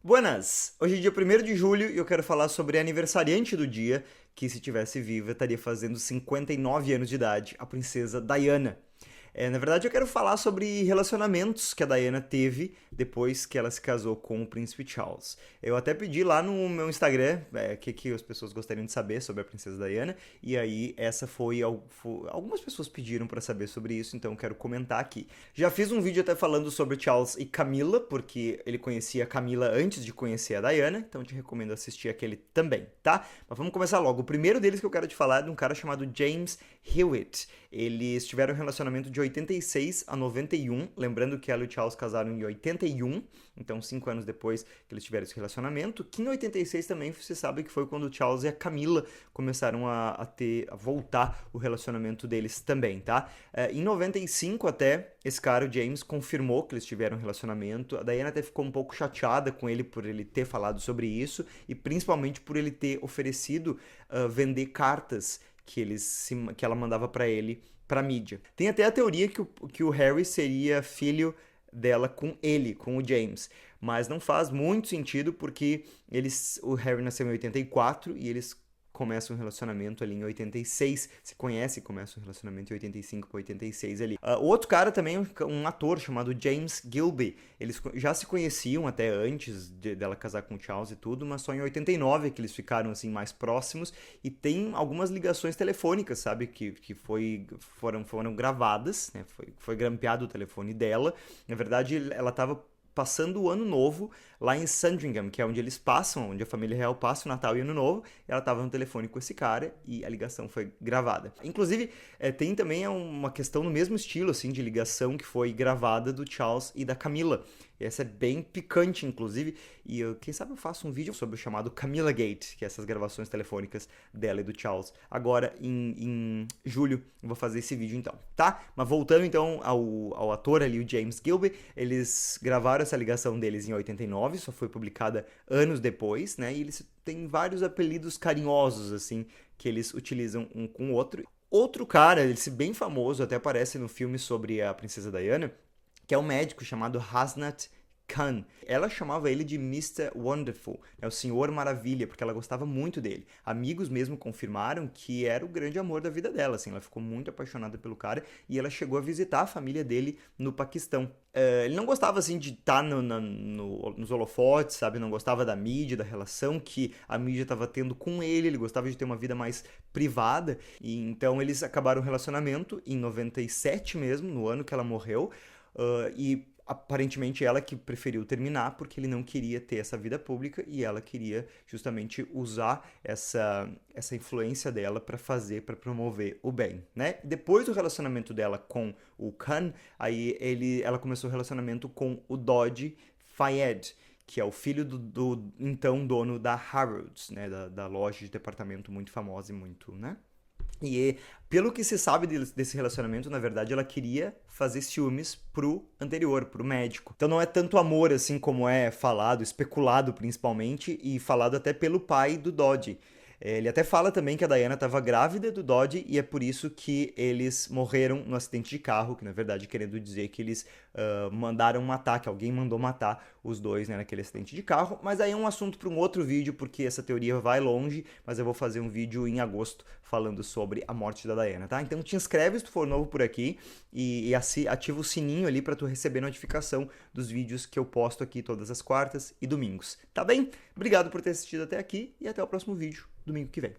Buenas! Hoje é dia 1º de julho e eu quero falar sobre a aniversariante do dia, que se tivesse viva estaria fazendo 59 anos de idade, a princesa Diana. Na verdade, eu quero falar sobre relacionamentos que a Diana teve depois que ela se casou com o príncipe Charles. Eu até pedi lá no meu Instagram o que as pessoas gostariam de saber sobre a princesa Diana, e aí essa algumas pessoas pediram para saber sobre isso, então eu quero comentar aqui. Já fiz um vídeo até falando sobre Charles e Camila, porque ele conhecia a Camila antes de conhecer a Diana, então eu te recomendo assistir aquele também, tá? Mas vamos começar logo. O primeiro deles que eu quero te falar é de um cara chamado James Hewitt. Eles tiveram um relacionamento de 86 a 91, lembrando que ela e o Charles casaram em 81, então 5 anos depois que eles tiveram esse relacionamento, que em 86 também você sabe que foi quando o Charles e a Camila começaram a voltar o relacionamento deles também, tá? Em 95 até, esse cara, o James, confirmou que eles tiveram um relacionamento, a Diana até ficou um pouco chateada com ele por ele ter falado sobre isso, e principalmente por ele ter oferecido vender cartas que ela mandava pra ele, pra mídia. Tem até a teoria que o Harry seria filho dela com ele, com o James. Mas não faz muito sentido porque o Harry nasceu em 84 e eles começam um relacionamento ali em 86, se conhece e começa um relacionamento em 85 para 86 ali. O outro cara também, um ator chamado James Gilby, eles já se conheciam até antes dela casar com o Charles e tudo, mas só em 89 que eles ficaram assim mais próximos e tem algumas ligações telefônicas, sabe, que foram gravadas, né, foi grampeado o telefone dela, na verdade ela estava passando o ano novo lá em Sandringham, que é onde eles passam, onde a família real passa o Natal e o Ano Novo. Ela estava no telefone com esse cara e a ligação foi gravada. Inclusive, tem também uma questão no mesmo estilo, assim, de ligação que foi gravada do Charles e da Camila. Essa é bem picante, inclusive, e quem sabe eu faço um vídeo sobre o chamado Camila Gate, que é essas gravações telefônicas dela e do Charles. Agora, em julho, eu vou fazer esse vídeo então, tá? Mas voltando então ao ator ali, o James Gilby, eles gravaram essa ligação deles em 89, só foi publicada anos depois, né? E eles têm vários apelidos carinhosos, assim, que eles utilizam um com o outro. Outro cara, esse bem famoso, até aparece no filme sobre a princesa Diana, que é um médico chamado Hasnat Khan. Ela chamava ele de Mr. Wonderful, o Senhor Maravilha, porque ela gostava muito dele. Amigos mesmo confirmaram que era o grande amor da vida dela, assim, ela ficou muito apaixonada pelo cara e ela chegou a visitar a família dele no Paquistão. Ele não gostava, assim, de estar nos holofotes, sabe? Não gostava da mídia, da relação que a mídia estava tendo com ele gostava de ter uma vida mais privada, e então eles acabaram o relacionamento em 97 mesmo, no ano que ela morreu, e aparentemente ela que preferiu terminar porque ele não queria ter essa vida pública e ela queria justamente usar essa influência dela para promover o bem, né? Depois do relacionamento dela com o Khan, aí ela começou o relacionamento com o Dodi Fayed, que é o filho do então dono da Harrods, né? Da loja de departamento muito famosa e muito, né? E pelo que se sabe desse relacionamento, na verdade, ela queria fazer ciúmes pro anterior, pro médico. Então não é tanto amor assim como é falado, especulado principalmente, e falado até pelo pai do Dodge. Ele até fala também que a Diana estava grávida do Dodge e é por isso que eles morreram no acidente de carro, que na verdade querendo dizer que eles mandaram matar, que alguém mandou matar os dois, né, naquele acidente de carro. Mas aí é um assunto para um outro vídeo, porque essa teoria vai longe, mas eu vou fazer um vídeo em agosto falando sobre a morte da Diana, tá? Então te inscreve se tu for novo por aqui e ativa o sininho ali para tu receber notificação dos vídeos que eu posto aqui todas as quartas e domingos, tá bem? Obrigado por ter assistido até aqui e até o próximo vídeo domingo que vem.